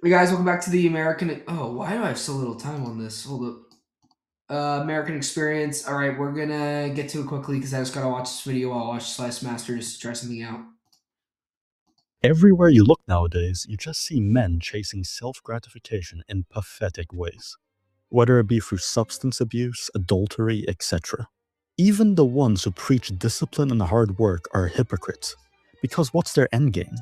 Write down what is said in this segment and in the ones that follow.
Hey guys, welcome back to the American. Oh, why do I have so little time on this? Hold up. American Experience. All right, we're gonna get to it quickly because I just gotta watch this video while I watch Slice Masters to try something out. Everywhere you look nowadays, you just see men chasing self-gratification in pathetic ways, whether it be through substance abuse, adultery, etc. Even the ones who preach discipline and hard work are hypocrites, because what's their endgame?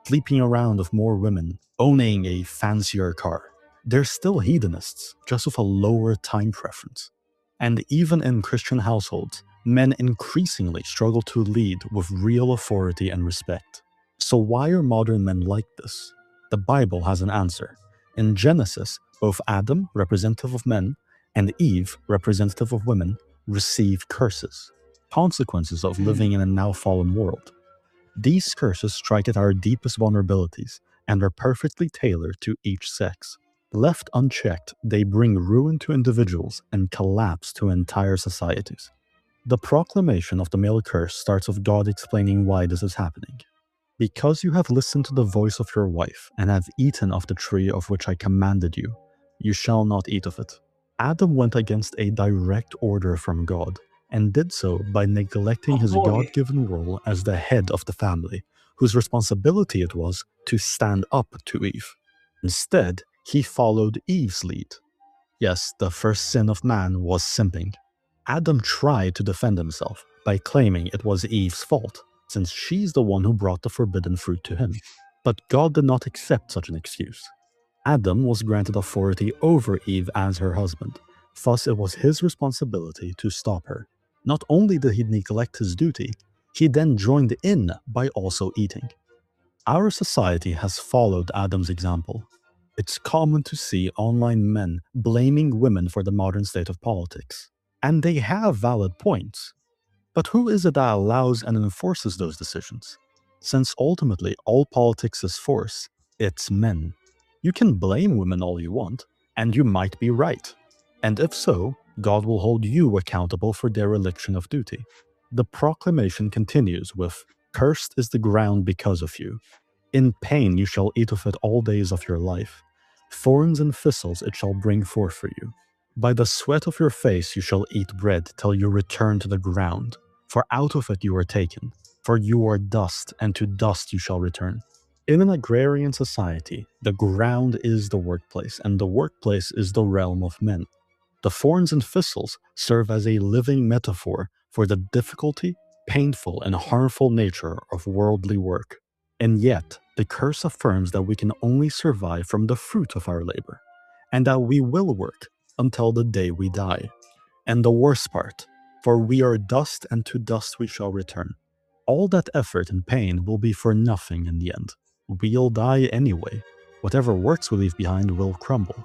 Sleeping around with more women, owning a fancier car. They're still hedonists, just with a lower time preference. And even in Christian households, men increasingly struggle to lead with real authority and respect. So why are modern men like this? The Bible has an answer. In Genesis, both Adam, representative of men, and Eve, representative of women, receive curses, consequences of living in a now fallen world. These curses strike at our deepest vulnerabilities and are perfectly tailored to each sex. Left unchecked, they bring ruin to individuals and collapse to entire societies. The proclamation of the male curse starts with God explaining why this is happening. Because you have listened to the voice of your wife, and have eaten of the tree of which I commanded you, you shall not eat of it. Adam went against a direct order from God, and did so by neglecting Oh his boy. God-given role as the head of the family, whose responsibility it was to stand up to Eve. Instead, he followed Eve's lead. Yes, the first sin of man was simping. Adam tried to defend himself by claiming it was Eve's fault, since she's the one who brought the forbidden fruit to him. But God did not accept such an excuse. Adam was granted authority over Eve as her husband, thus it was his responsibility to stop her. Not only did he neglect his duty, he then joined in by also eating. Our society has followed Adam's example. It's common to see online men blaming women for the modern state of politics. And they have valid points. But who is it that allows and enforces those decisions? Since ultimately all politics is force, it's men. You can blame women all you want, and you might be right. And if so, God will hold you accountable for dereliction of duty. The proclamation continues with, "Cursed is the ground because of you. In pain you shall eat of it all days of your life. Thorns and thistles it shall bring forth for you. By the sweat of your face you shall eat bread till you return to the ground. For out of it you are taken. For you are dust, and to dust you shall return." In an agrarian society, the ground is the workplace, and the workplace is the realm of men. The thorns and thistles serve as a living metaphor for the difficulty, painful, and harmful nature of worldly work. And yet, the curse affirms that we can only survive from the fruit of our labor, and that we will work until the day we die. And the worst part, for we are dust, and to dust we shall return. All that effort and pain will be for nothing in the end. We'll die anyway. Whatever works we leave behind will crumble.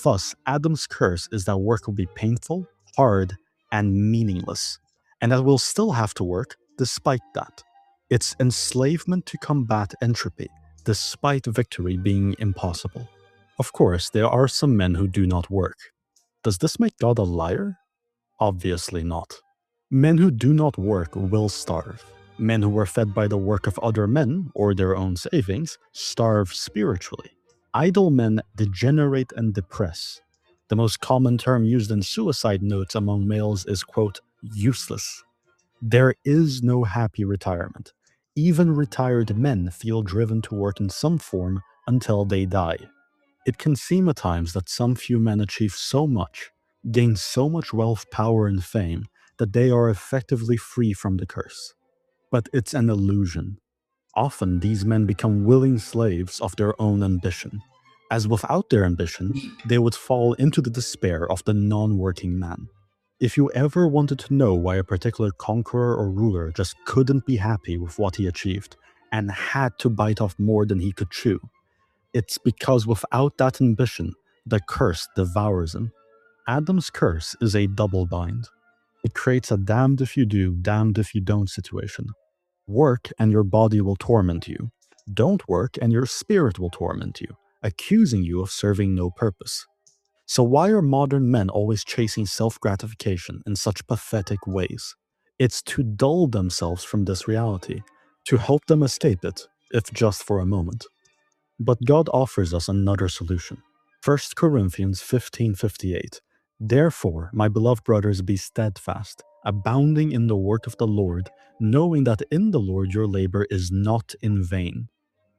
Thus, Adam's curse is that work will be painful, hard, and meaningless, and that we'll still have to work despite that. It's enslavement to combat entropy, despite victory being impossible. Of course, there are some men who do not work. Does this make God a liar? Obviously not. Men who do not work will starve. Men who are fed by the work of other men, or their own savings, starve spiritually. Idle men degenerate and depress. The most common term used in suicide notes among males is, quote, useless. There is no happy retirement. Even retired men feel driven to work in some form until they die. It can seem at times that some few men achieve so much, gain so much wealth, power, and fame, that they are effectively free from the curse. But it's an illusion. Often these men become willing slaves of their own ambition, as without their ambition, they would fall into the despair of the non-working man. If you ever wanted to know why a particular conqueror or ruler just couldn't be happy with what he achieved, and had to bite off more than he could chew, it's because without that ambition, the curse devours him. Adam's curse is a double bind. It creates a damned if you do, damned if you don't situation. Work and your body will torment you. Don't work and your spirit will torment you, accusing you of serving no purpose. So why are modern men always chasing self-gratification in such pathetic ways? It's to dull themselves from this reality, to help them escape it, if just for a moment. But God offers us another solution. 1 Corinthians 15:58. Therefore, my beloved brothers, be steadfast, abounding in the work of the Lord, knowing that in the Lord your labor is not in vain.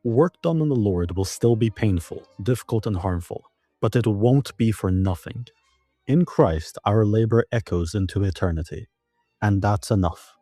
Work done in the Lord will still be painful, difficult, and harmful, but it won't be for nothing. In Christ, our labor echoes into eternity, and that's enough.